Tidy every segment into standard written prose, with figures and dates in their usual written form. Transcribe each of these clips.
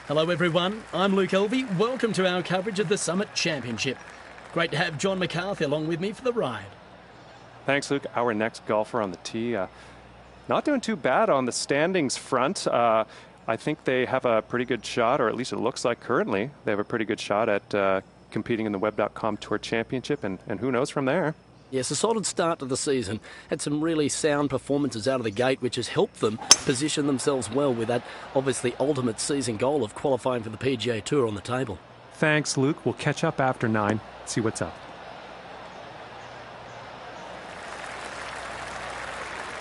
Hello everyone, I'm Luke Elvey. Welcome to our coverage of the Summit Championship. Great to have John McCarthy along with me for the ride. Thanks, Luke. Our next golfer on the tee, not doing too bad on the standings front. I think they have a pretty good shot, or at least it looks like currently they have a pretty good shot at competing in the Web.com Tour Championship, and who knows from there. Yes, a solid start to the season. Had some really sound performances out of the gate, which has helped them position themselves well with that obviously ultimate season goal of qualifying for the PGA Tour on the table. Thanks, Luke. We'll catch up after 9, see what's up.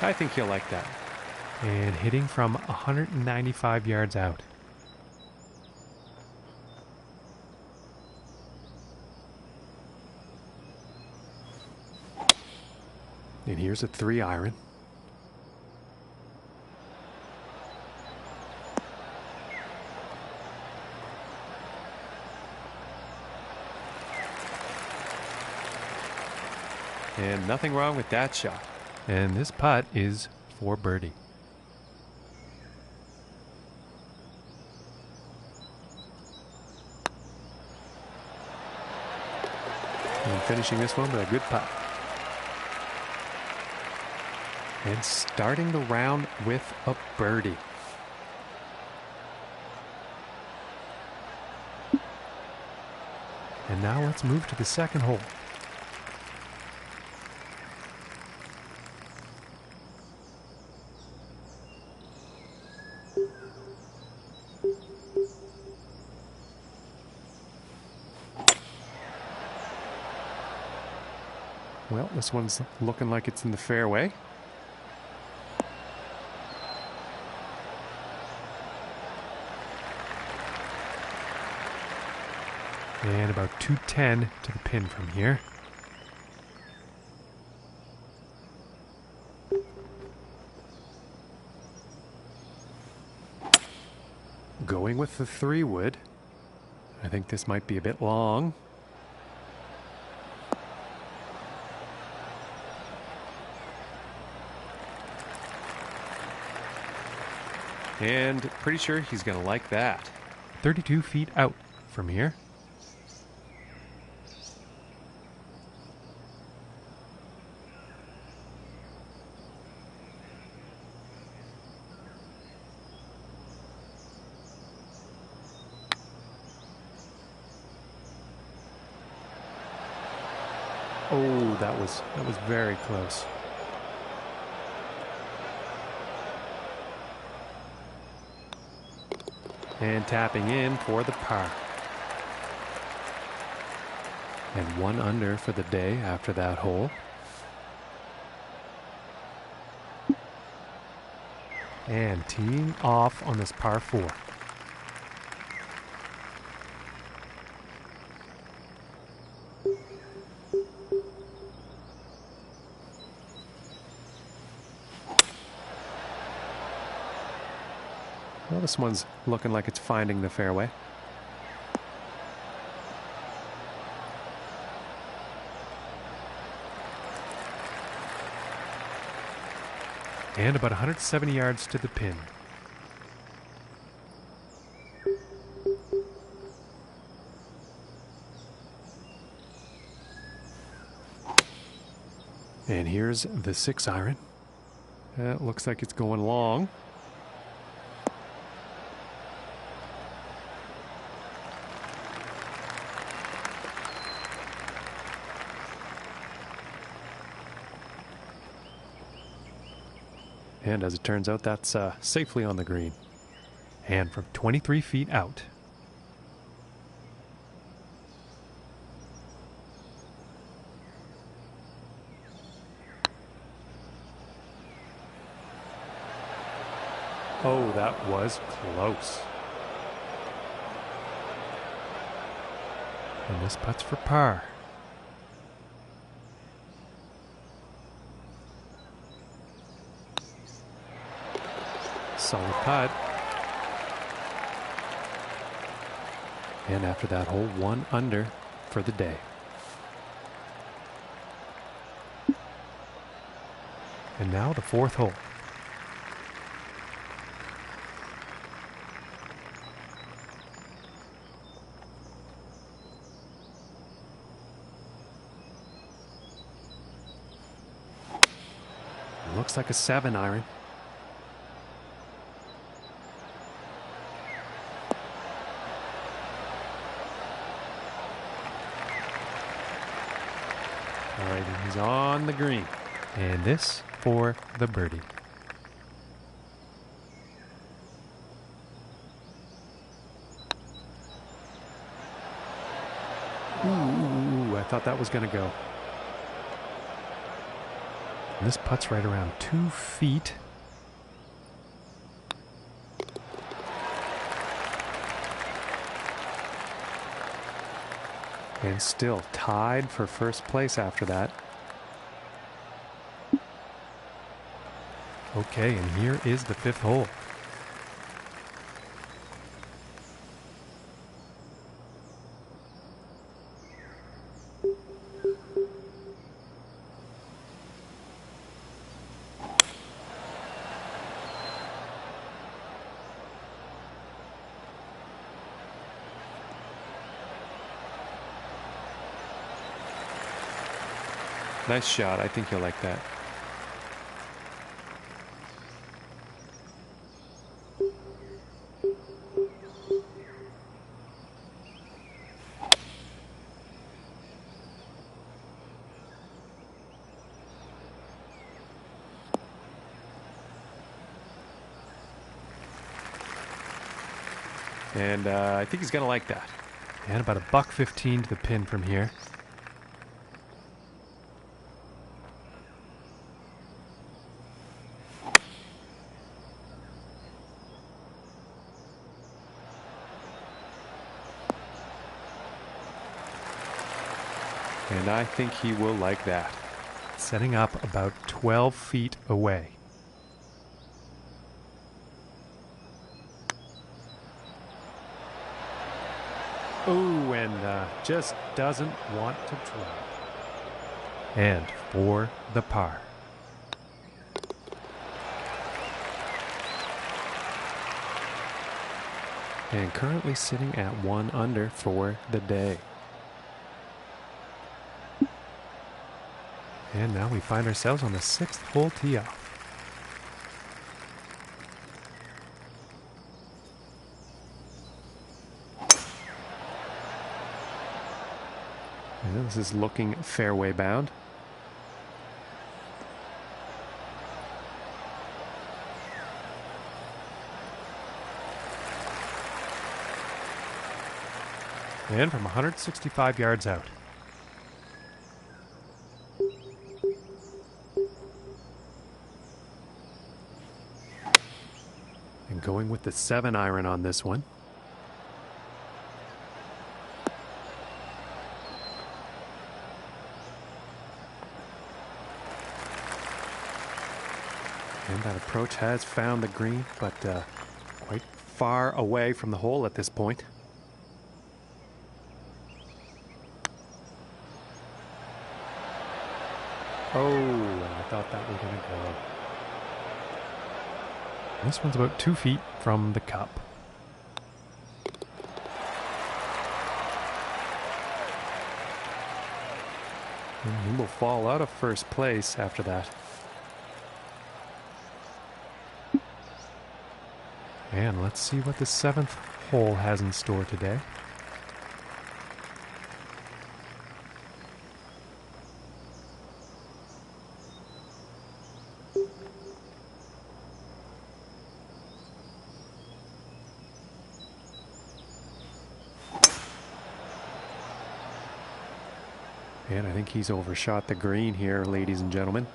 I think he'll like that. And hitting from 195 yards out. And here's a 3-iron. And nothing wrong with that shot. And this putt is for birdie. And finishing this one with a good putt. And starting the round with a birdie. And now let's move to the second hole. Well, this one's looking like it's in the fairway. And about 210 to the pin from here. Going with the 3-wood. I think this might be a bit long. And pretty sure he's going to like that. 32 feet out from here. Oh, that was very close. And tapping in for the par. And 1 under for the day after that hole. And teeing off on this par 4. Well, this one's looking like it's finding the fairway. And about 170 yards to the pin. And here's the 6-iron. It looks like it's going long. And as it turns out, that's safely on the green. And from 23 feet out. Oh, that was close. And this putt's for par. Solid putt. And after that hole, 1 under for the day. And now the 4th hole. looks like a 7-iron. All right, and he's on the green. And this for the birdie. Ooh, I thought that was going to go. And this putt's right around 2 feet. And still tied for first place after that. Okay, and here is the 5th hole. Nice shot. I think you'll like that. And I think he's going to like that. And about $1.15 to the pin from here. And I think he will like that. Setting up about 12 feet away. Oh, and just doesn't want to drop. And for the par. And currently sitting at 1 under for the day. And now we find ourselves on the 6th hole tee off. And this is looking fairway bound. And from 165 yards out. And going with the 7-iron on this one. And that approach has found the green, but quite far away from the hole at this point. Oh, I thought that was going to go. This one's about 2 feet from the cup. And he will fall out of first place after that. And let's see what the 7th hole has in store today. And I think he's overshot the green here, ladies and gentlemen.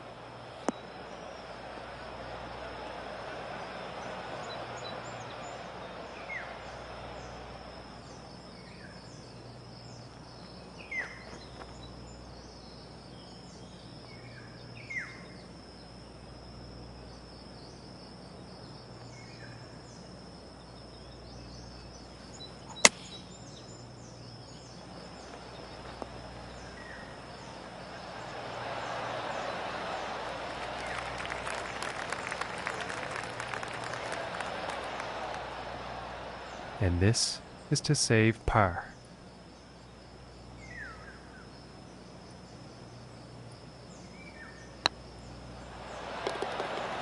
And this is to save par.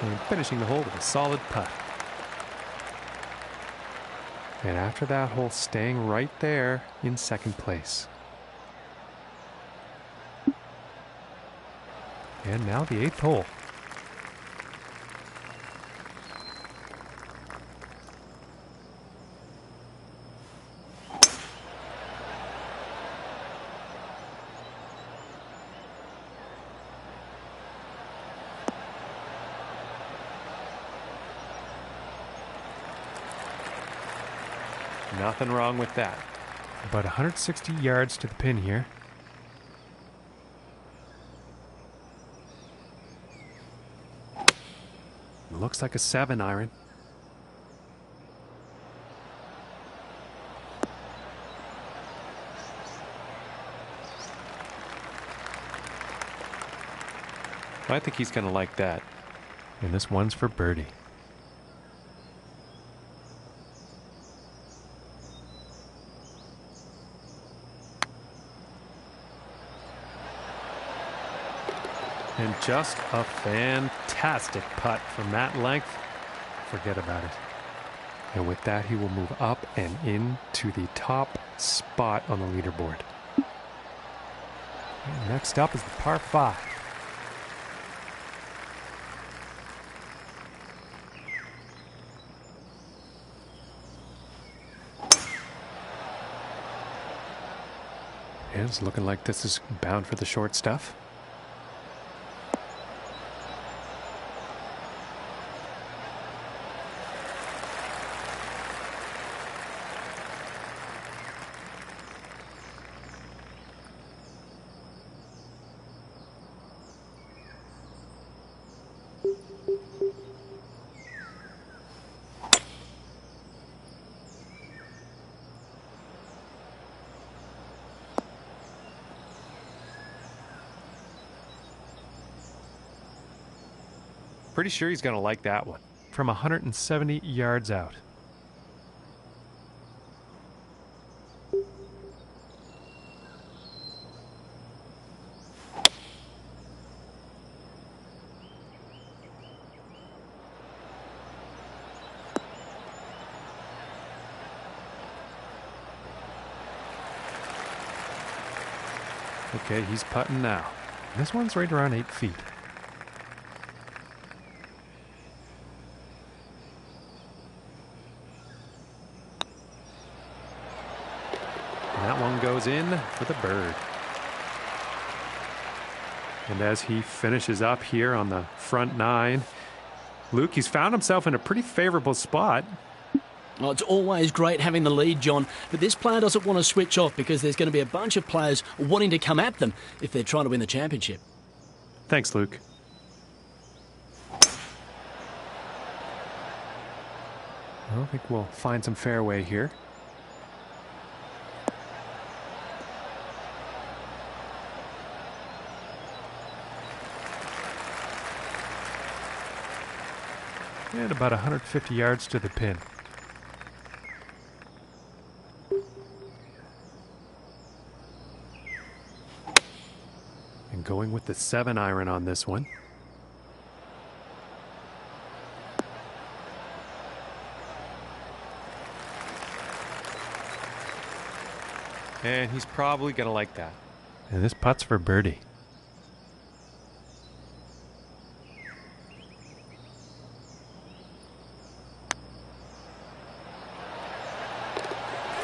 and finishing the hole with a solid putt. And after that hole, staying right there in second place. And now the 8th hole. Nothing wrong with that. About 160 yards to the pin here. Looks like a 7-iron. I think he's going to like that. And this one's for birdie. And just a fantastic putt from that length. Forget about it. And with that, he will move up and into the top spot on the leaderboard. And next up is the par 5. And it's looking like this is bound for the short stuff. Pretty sure he's going to like that one. From 170 yards out. Okay, he's putting now. This one's right around 8 feet. And that one goes in for the bird. And as he finishes up here on the front 9, Luke, he's found himself in a pretty favorable spot. Oh, it's always great having the lead, John, but this player doesn't want to switch off because there's going to be a bunch of players wanting to come at them if they're trying to win the championship. Thanks, Luke. I think we'll find some fairway here. And about 150 yards to the pin. And going with the 7-iron on this one. And he's probably going to like that. And this putt's for birdie.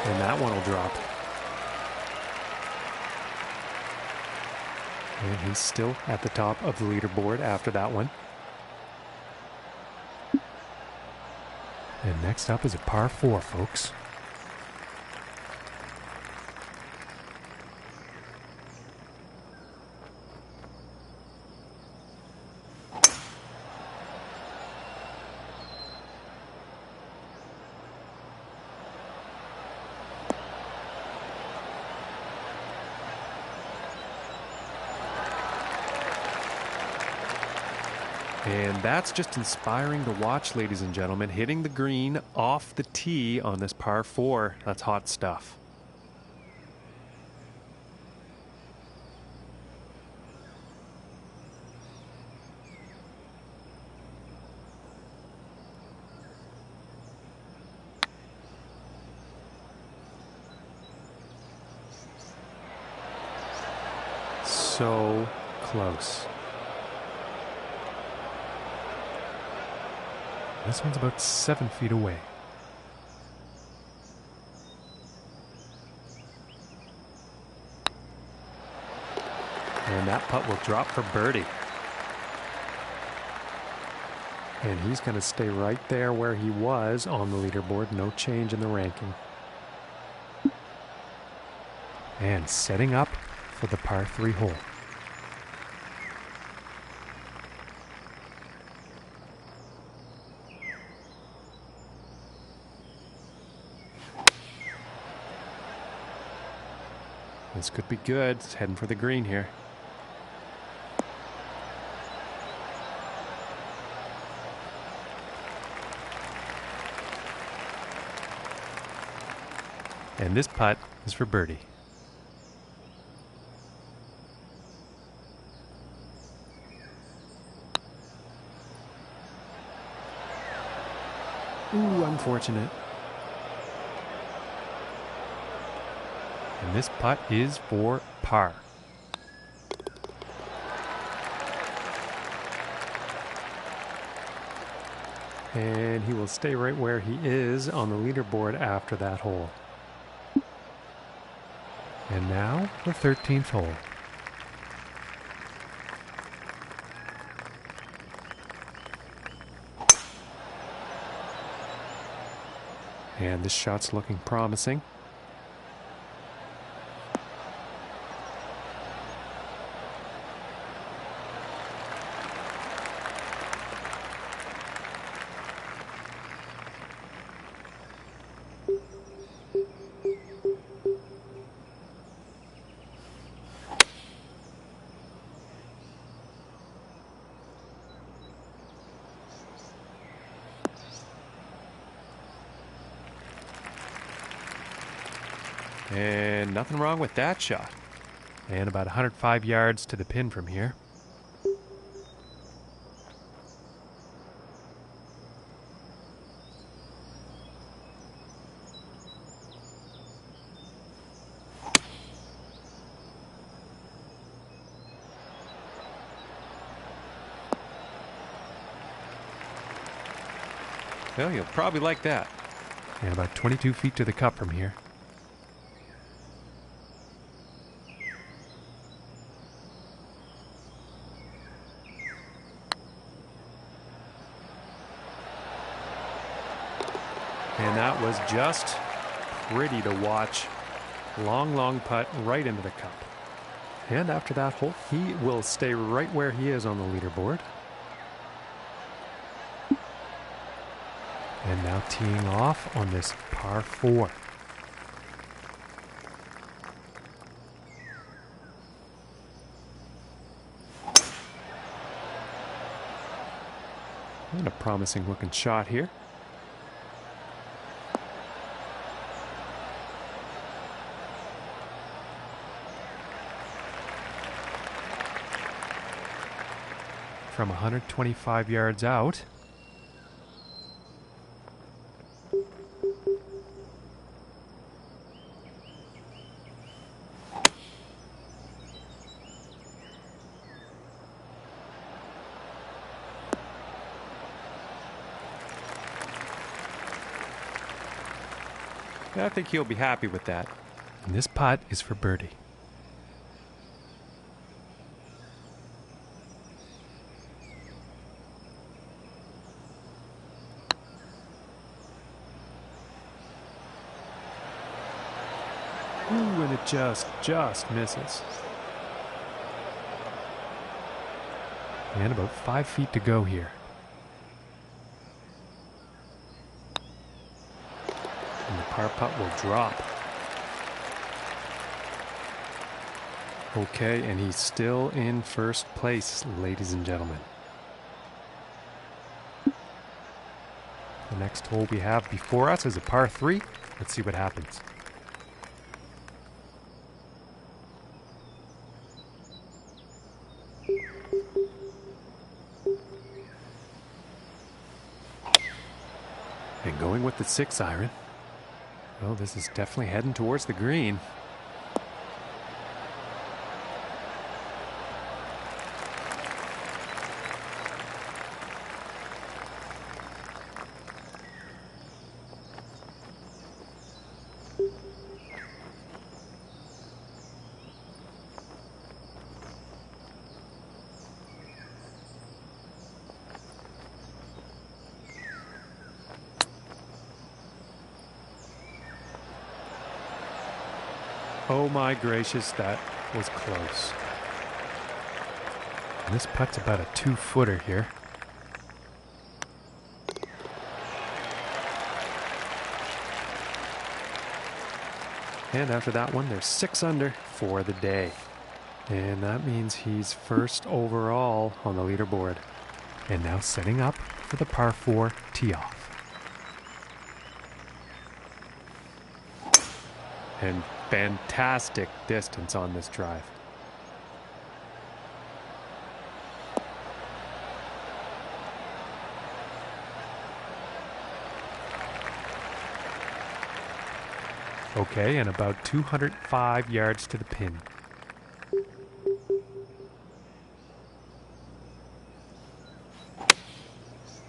And that one will drop. And he's still at the top of the leaderboard after that one. And next up is a par 4, folks. And that's just inspiring to watch, ladies and gentlemen. Hitting the green off the tee on this par 4. That's hot stuff. so close. This one's about 7 feet away. And that putt will drop for birdie. And he's going to stay right there where he was on the leaderboard. No change in the ranking. And setting up for the par 3 hole. This could be good. It's heading for the green here. And this putt is for birdie. Ooh, unfortunate. And this putt is for par. And he will stay right where he is on the leaderboard after that hole. And now the 13th hole. And this shot's looking promising. And nothing wrong with that shot. And about 105 yards to the pin from here. Well, you'll probably like that. And about 22 feet to the cup from here. And that was just pretty to watch. Long, long putt right into the cup. And after that hole, he will stay right where he is on the leaderboard. And now teeing off on this par 4. And a promising looking shot here. From 125 yards out. I think he'll be happy with that. And this putt is for birdie. Ooh, and it just misses. And about 5 feet to go here. And the par putt will drop. Okay, and he's still in first place, ladies and gentlemen. The next hole we have before us is a par 3. Let's see what happens. And going with the 6 iron. Well, this is definitely heading towards the green. Oh my gracious, that was close. And this putt's about a 2-footer here. And after that one, they're 6 under for the day. And that means he's first overall on the leaderboard. And now setting up for the par 4 tee off. And fantastic distance on this drive. Okay, and about 205 yards to the pin.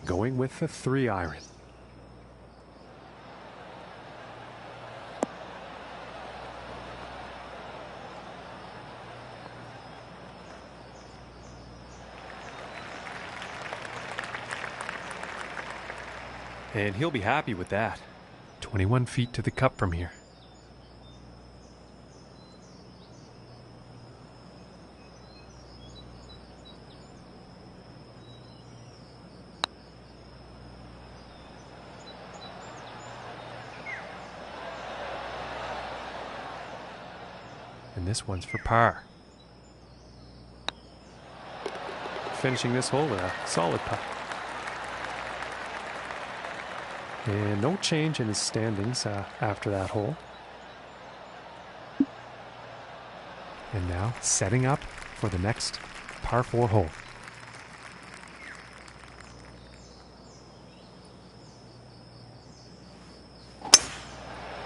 Going with the 3-iron. And he'll be happy with that. 21 feet to the cup from here. And this one's for par. Finishing this hole with a solid putt. And no change in his standings after that hole. And now setting up for the next par 4 hole.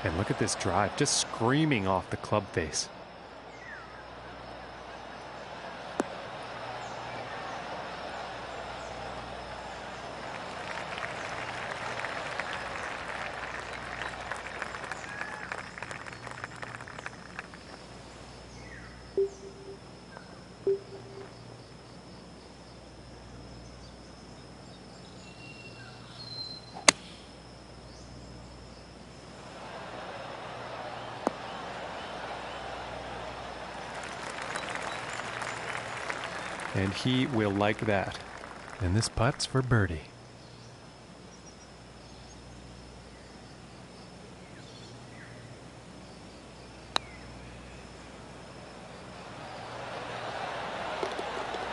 And look at this drive, just screaming off the club face. And he will like that. And this putt's for birdie.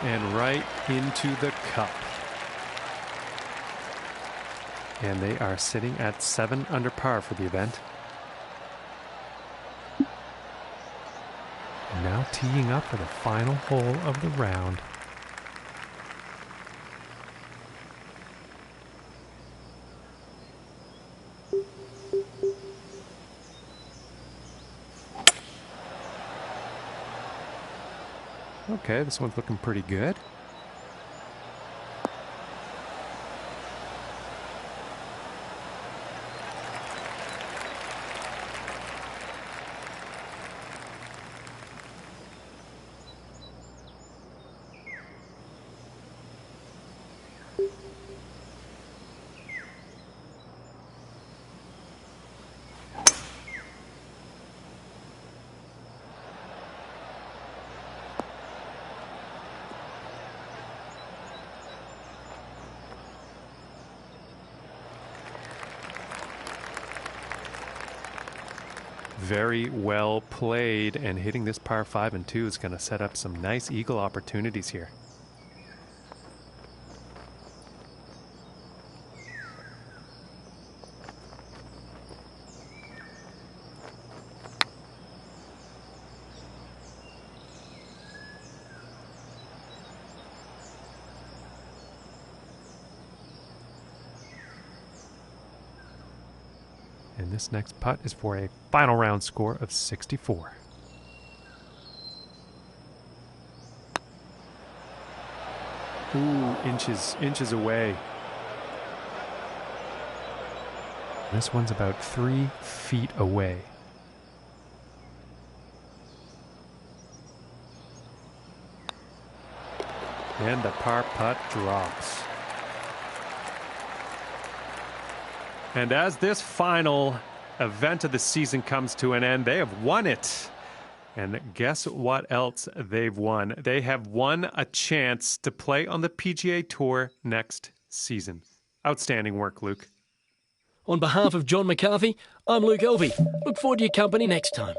And right into the cup. And they are sitting at 7 under par for the event. And now teeing up for the final hole of the round. Okay, this one's looking pretty good. Very well played, and hitting this par 5 and 2 is going to set up some nice eagle opportunities here. And this next putt is for a final round score of 64. Ooh, inches away. This one's about 3 feet away. And the par putt drops. And as this final event of the season comes to an end, they have won it. And guess what else they've won? They have won a chance to play on the PGA Tour next season. Outstanding work, Luke. On behalf of John McCarthy, I'm Luke Elvey. Look forward to your company next time.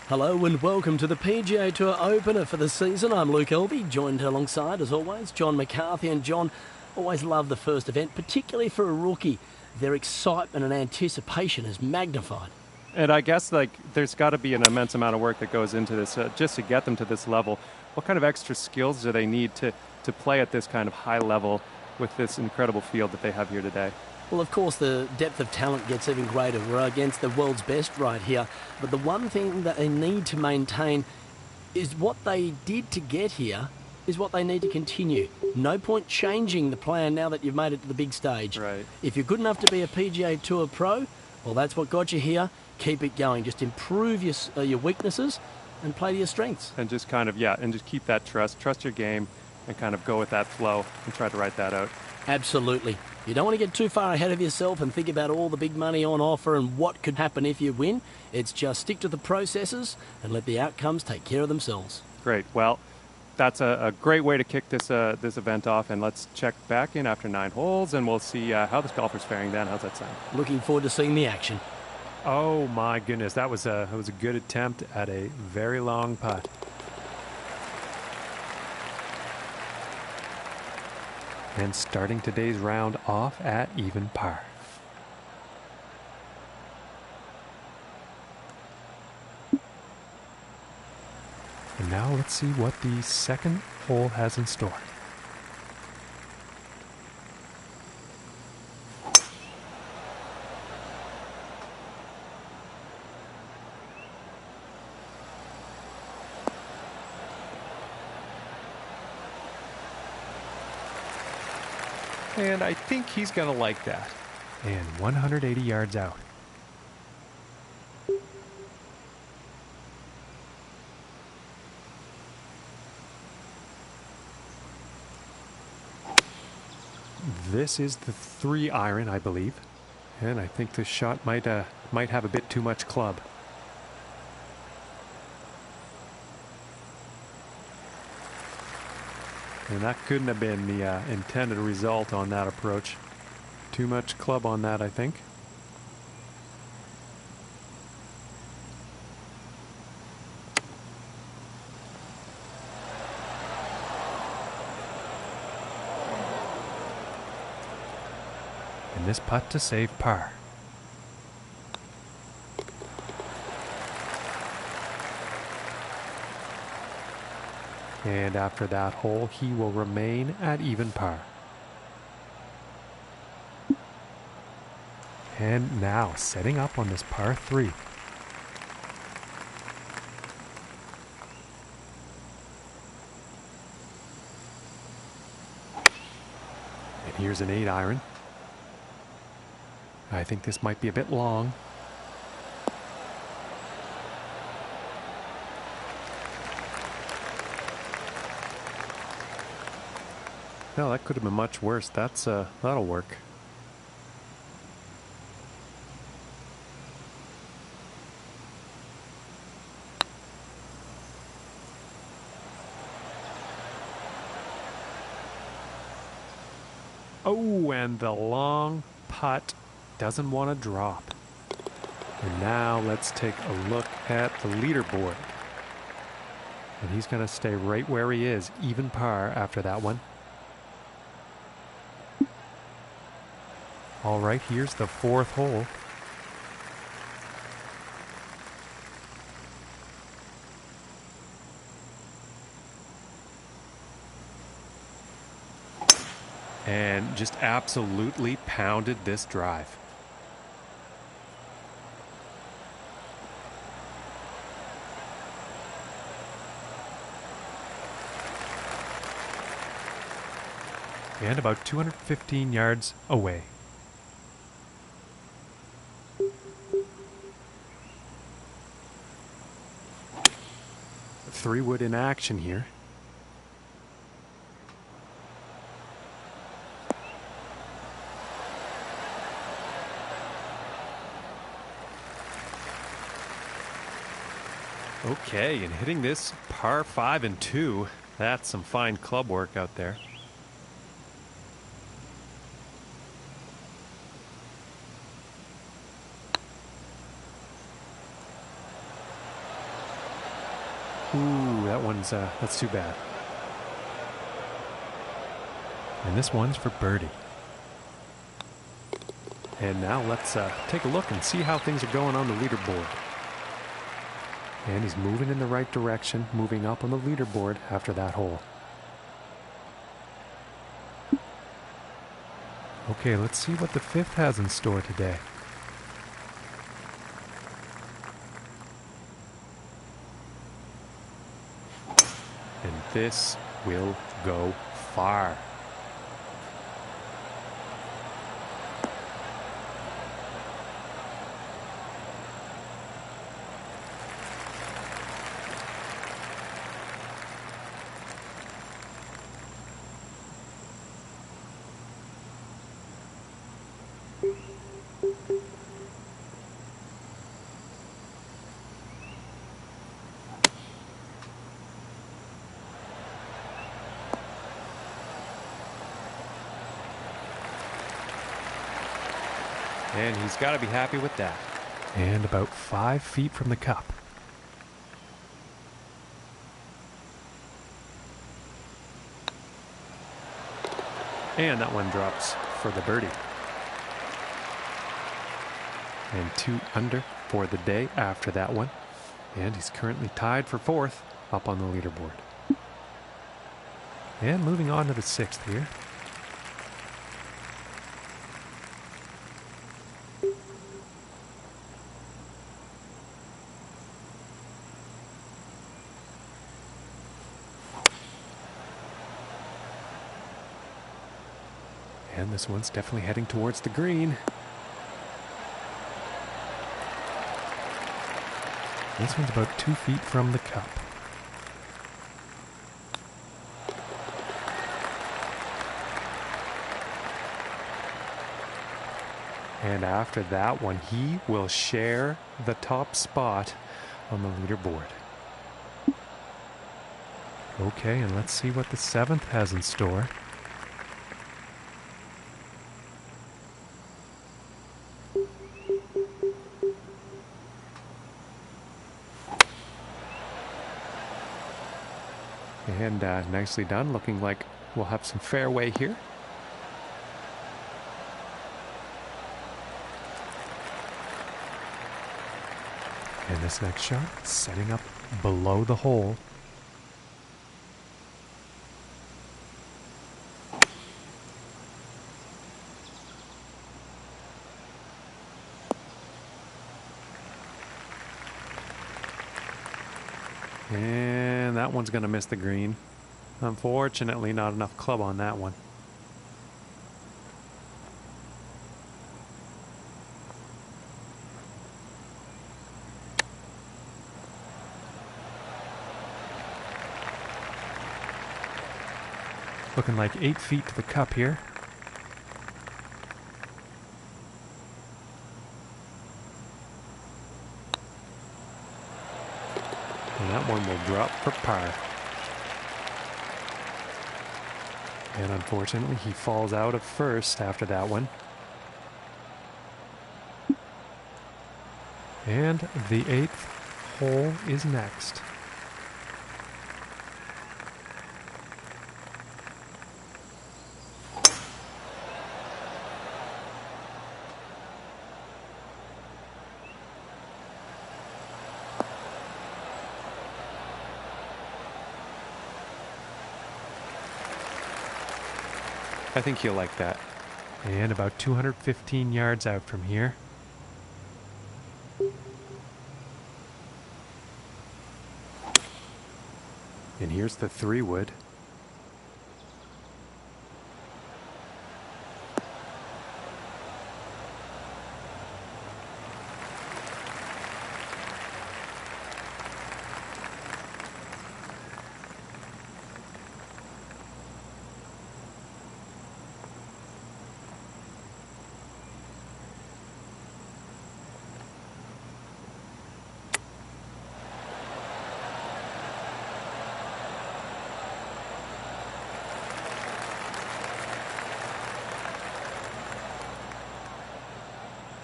Hello and welcome to the PGA Tour opener for the season. I'm Luke Elvey, joined alongside, as always, John McCarthy. And John, always love the first event, particularly for a rookie. Their excitement and anticipation is magnified. And I guess there's got to be an immense amount of work that goes into this just to get them to this level. What kind of extra skills do they need to play at this kind of high level with this incredible field that they have here today? Well, of course, the depth of talent gets even greater. We're against the world's best right here. But the one thing that they need to maintain is what they did to get here is what they need to continue. No point changing the plan now that you've made it to the big stage. Right. If you're good enough to be a PGA Tour pro, well, that's what got you here. Keep it going. Just improve your weaknesses and play to your strengths. And just kind of, and just keep that trust your game, and kind of go with that flow and try to write that out. Absolutely. You don't want to get too far ahead of yourself and think about all the big money on offer and what could happen if you win. It's just stick to the processes and let the outcomes take care of themselves. Great. Well, that's a great way to kick this event off, and let's check back in after 9 holes, and we'll see how this golfer's faring then. How's that sound? Looking forward to seeing the action. Oh my goodness, that was a good attempt at a very long putt. And starting today's round off at even par. And now let's see what the second hole has in store. And I think he's going to like that. And 180 yards out. This is the 3-iron, I believe. And I think this shot might have a bit too much club. And that couldn't have been the intended result on that approach. Too much club on that, I think. And this putt to save par. And after that hole, he will remain at even par. And now setting up on this par 3. And here's an 8-iron. I think this might be a bit long. No, that could have been much worse. That'll work. Oh, and the long putt doesn't want to drop. And now let's take a look at the leaderboard. And he's going to stay right where he is, even par after that one. All right, here's the 4th hole. And just absolutely pounded this drive. And about 215 yards away. Three-wood in action here. Okay, and hitting this par 5 and 2, that's some fine club work out there. Ooh, that's too bad. And this one's for birdie. And now let's take a look and see how things are going on the leaderboard. And he's moving in the right direction, moving up on the leaderboard after that hole. Okay, let's see what the 5th has in store today. And this will go far. And he's got to be happy with that. And about 5 feet from the cup. And that one drops for the birdie. And 2 under for the day after that one. And he's currently tied for 4th up on the leaderboard. And moving on to the 6th here. And this one's definitely heading towards the green. This one's about 2 feet from the cup. And after that one, he will share the top spot on the leaderboard. Okay, and let's see what the 7th has in store. And nicely done, looking like we'll have some fairway here. And this next shot, setting up below the hole. And that one's going to miss the green. Unfortunately, not enough club on that one. Looking like 8 feet to the cup here. And that one will drop for par. And unfortunately, he falls out of first after that one. And the 8th hole is next. I think he'll like that. And about 215 yards out from here. And here's the 3-wood.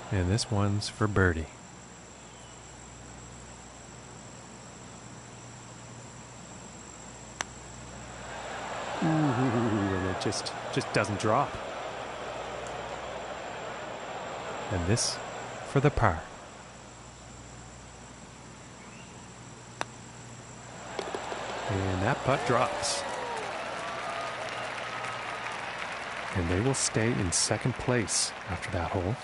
And this one's for birdie. Ooh, and it just doesn't drop. And this for the par. And that putt drops. And they will stay in second place after that hole.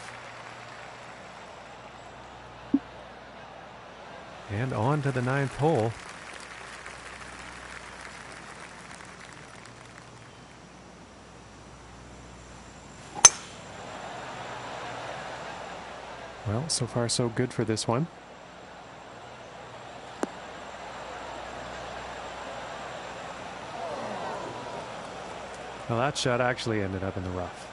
And on to the 9th hole. Well, so far so good for this one. Well, that shot actually ended up in the rough.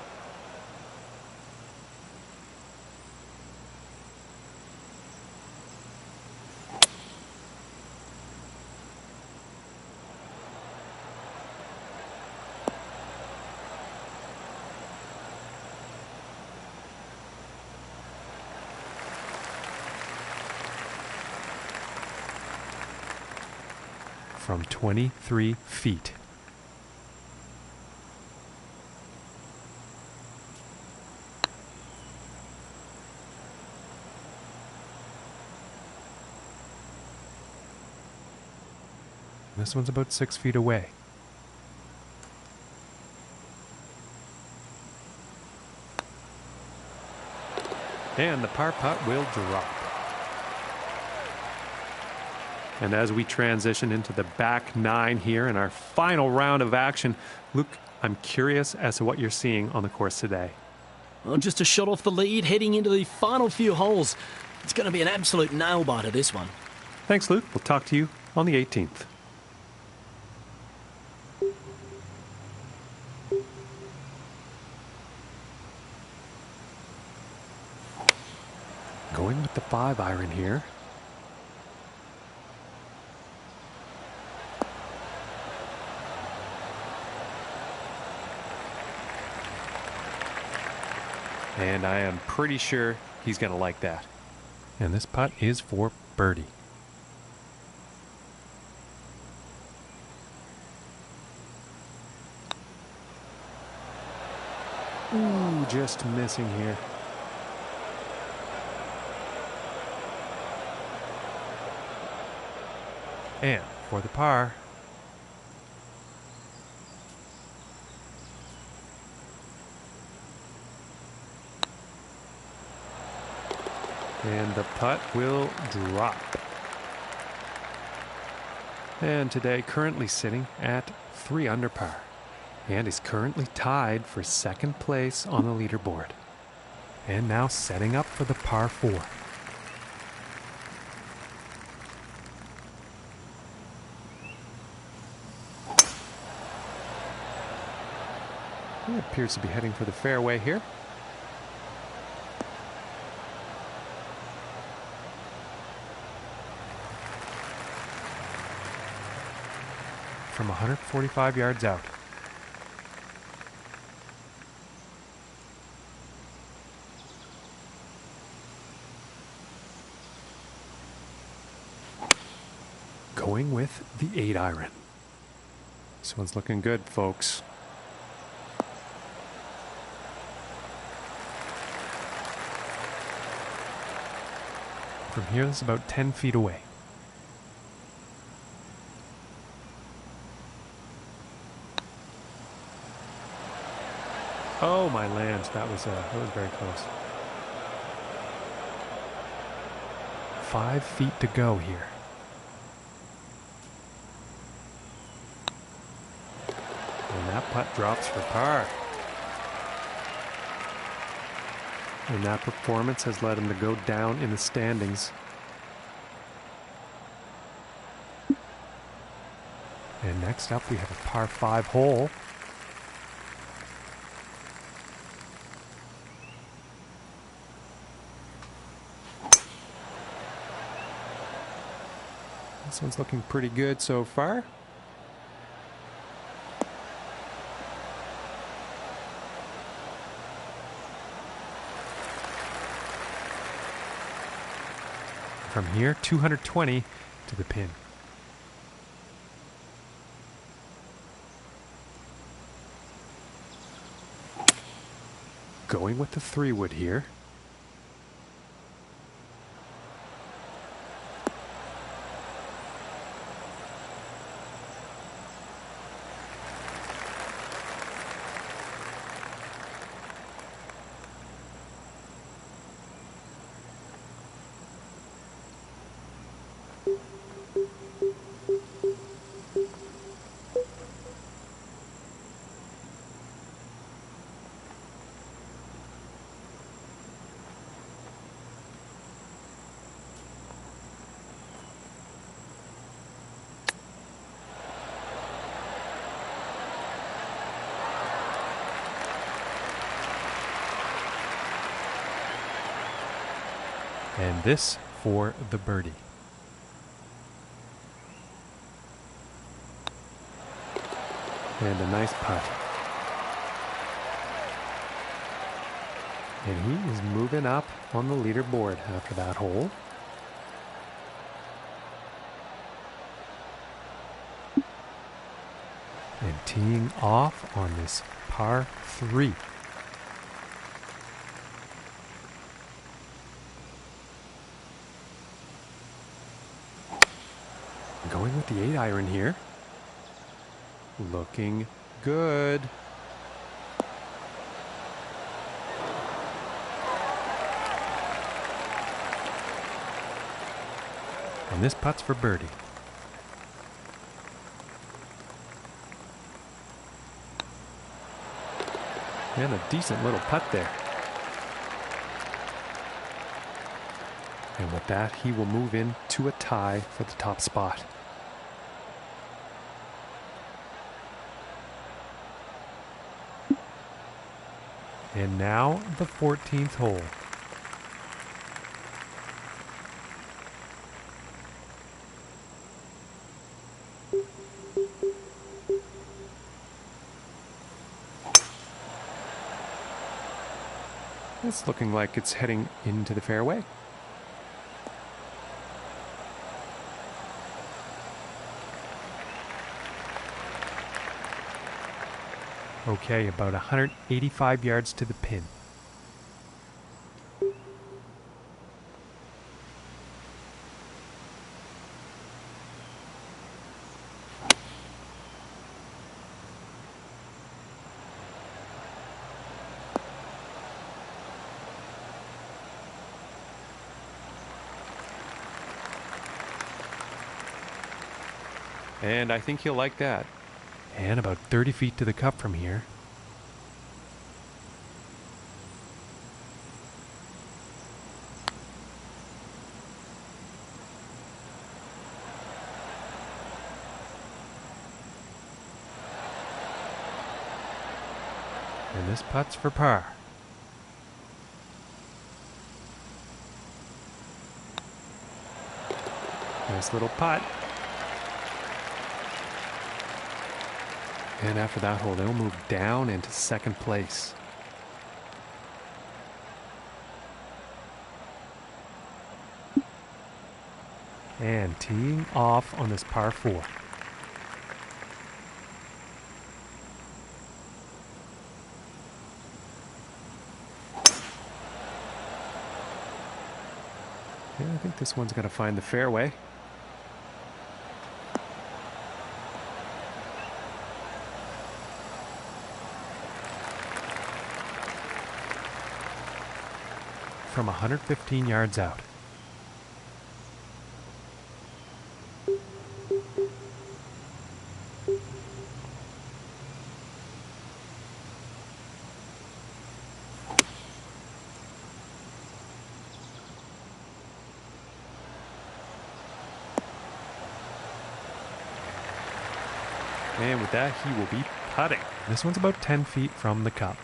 From 23 feet. This one's about 6 feet away. And the par putt will drop. And as we transition into the back 9 here in our final round of action, Luke, I'm curious as to what you're seeing on the course today. Well, just a shot off the lead, heading into the final few holes. It's going to be an absolute nail-biter, this one. Thanks, Luke. We'll talk to you on the 18th. Going with the 5-iron here. And I am pretty sure he's going to like that. And this putt is for birdie. Ooh, just missing here. And for the par. And the putt will drop. And today currently sitting at 3 under par. And is currently tied for second place on the leaderboard. And now setting up for the par 4. He appears to be heading for the fairway here. From 145 yards out. Going with the 8-iron. This one's looking good, folks. From here, this is about 10 feet away. Oh, my land. That was very close. 5 feet to go here. And that putt drops for par. And that performance has led him to go down in the standings. And next up we have a par 5 hole. This one's looking pretty good so far. From here, 220 to the pin. Going with the 3-wood here. And this for the birdie. And a nice putt. And he is moving up on the leaderboard after that hole. And teeing off on this par 3. Going with the 8-iron here. Looking good. And this putt's for birdie. And a decent little putt there. And with that, he will move in to a tie for the top spot. And now the 14th hole. It's looking like it's heading into the fairway. Okay, about 185 yards to the pin. And I think he'll like that. And about 30 feet to the cup from here. And this putt's for par. Nice little putt. And after that hole, they'll move down into second place. And teeing off on this par 4. Yeah, I think this one's going to find the fairway. From 115 yards out. And with that, he will be putting. This one's about 10 feet from the cup.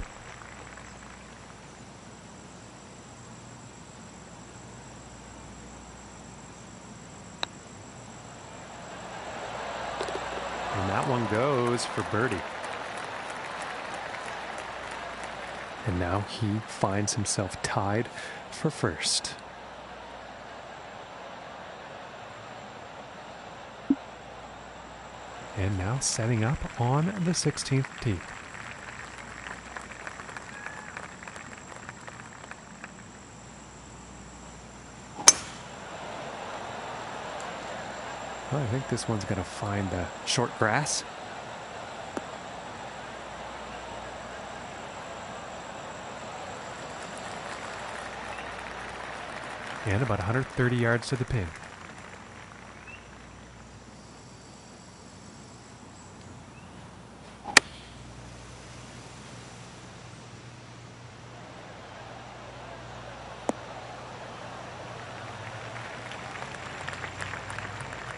And that one goes for birdie. And now he finds himself tied for first. And now setting up on the 16th tee. Well, I think this one's going to find the short grass. And about 130 yards to the pin.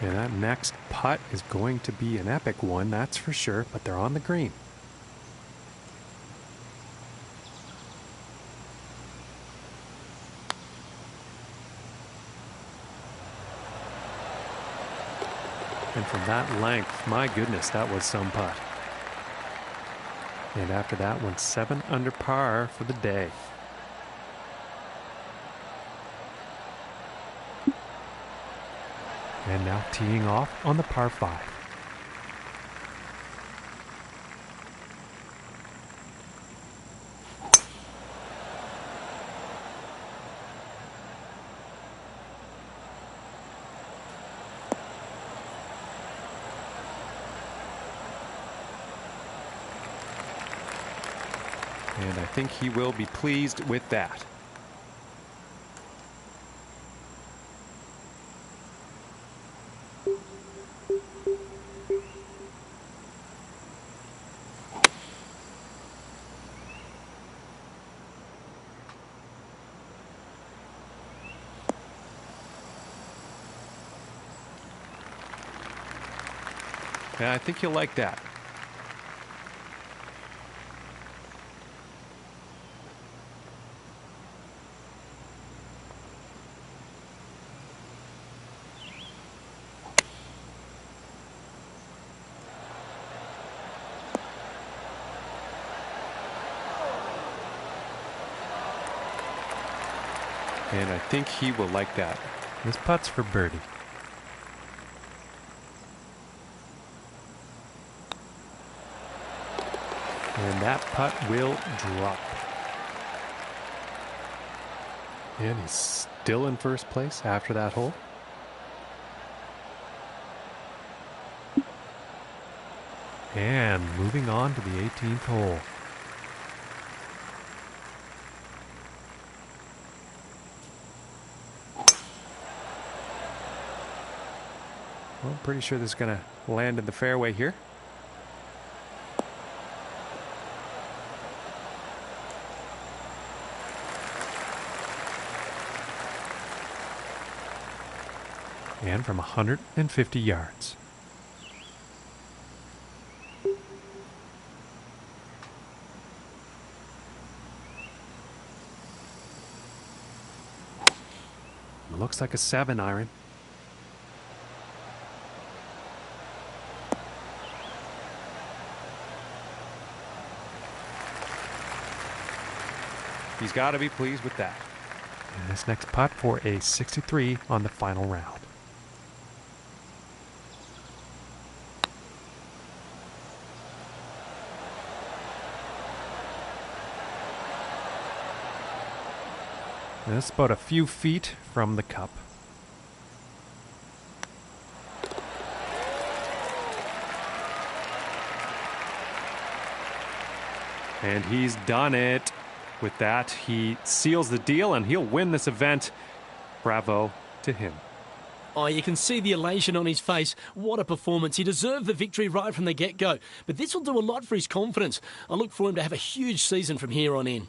And that next putt is going to be an epic one, that's for sure, but they're on the green. And from that length, my goodness, that was some putt. And after that one, 7 under par for the day. And now teeing off on the par 5. And I think he will be pleased with that. Yeah, I think you'll like that. And I think he will like that. This putt's for birdie. And that putt will drop. And he's still in first place after that hole. And moving on to the 18th hole. Well, I'm pretty sure this is going to land in the fairway here. And from 150 yards. Looks like a 7-iron. He's got to be pleased with that. And this next putt for a 63 on the final round. And this is about a few feet from the cup. And he's done it. With that, he seals the deal and he'll win this event. Bravo to him. Oh, you can see the elation on his face. What a performance. He deserved the victory right from the get-go. But this will do a lot for his confidence. I look for him to have a huge season from here on in.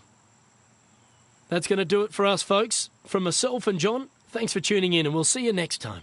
That's going to do it for us, folks. From myself and John, thanks for tuning in, and we'll see you next time.